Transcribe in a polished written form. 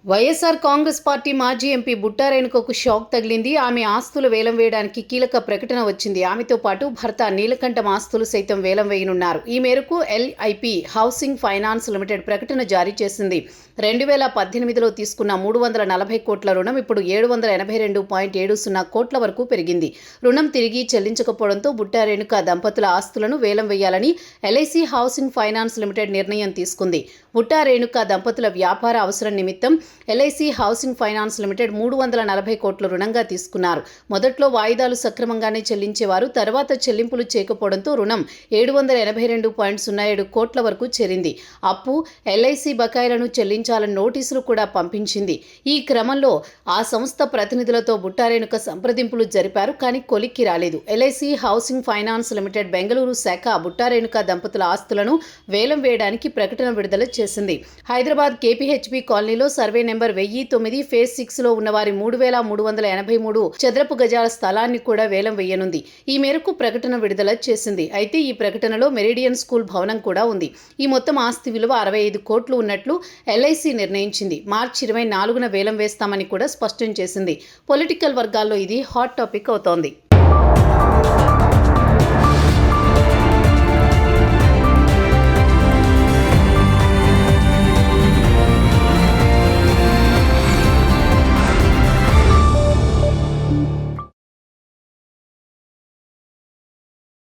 YSR Congress party మాజీ MP Butta రేణుకకు shock తగిలింది. ఆమె ఆస్తులు వేలం వేయడానికి కీలక ప్రకటన వచ్చింది. ఆమెతో పాటు భర్త నీలకంఠం ఆస్తులు సైతం వేలం వేయనున్నారు. ఈ మేరకు ఎల్ఐపి హౌసింగ్ ఫైనాన్స్ లిమిటెడ్ ప్రకటన జారీ చేసింది. 2018లో తీసుకున్న 340 కోట్ల రుణం ఇప్పుడు 782.70 కోట్ల వరకు పెరిగింది. రుణం తిరిగి చెల్లించకపోవడంతో బుట్టా రేణుక దంపతుల ఆస్తులను వేలం వేయాలని ఎల్ఐసి హౌసింగ్ ఫైనాన్స్ లిమిటెడ్ నిర్ణయం తీసుకుంది. బుట్టా రేణుక దంపతుల వ్యాపార అవసరం నిమిత్తం ఎల్ఐసి హౌసింగ్ ఫైనాన్స్ లిమిటెడ్ 340 కోట్ల రుణంగా తీసుకున్నారు. మొదట్లో వాయిదాలు సక్రమంగానే చెల్లించేవారు. తర్వాత చెల్లింపులు చేయకపోవడంతో రుణం 782.07 కోట్ల వరకు చేరింది. అప్పు, ఎల్ఐసి బకాయిలను చెల్లించాలని నోటీసులు కూడా పంపించింది. ఈ క్రమంలో ఆ సంస్థ ప్రతినిధులతో బుట్టా రేణుక సంప్రదింపులు జరిపారు. కానీ కొలిక్కి రాలేదు. LIC housing finance limited Bengaluru శాఖ బుట్టా రేణుక దంపతుల ఆస్తులను వేలం వేయడానికి ప్రకటన విడుదల చేసింది. హైదరాబాద్ కేపీహెచ్బీ కాలనీలో సర్వే నెంబర్ 1009 ఫేజ్ 6లో ఉన్నవారి 3,383 చదరపు గజాల స్థలాన్ని కూడా వేలం వేయనుంది. ఈ మేరకు ప్రకటన విడుదల చేసింది. అయితే ఈ ప్రకటనలో మెరిడియన్ స్కూల్ భవనం కూడా ఉంది. ఈ మొత్తం ఆస్తి విలువ 65 కోట్లు ఉన్నట్లు ఎల్ఐసి నిర్ణయించింది. మార్చి 24న వేలం వేస్తామని కూడా స్పష్టం చేసింది. పొలిటికల్ వర్గాల్లో ఇది హాట్ టాపిక్ అవుతోంది.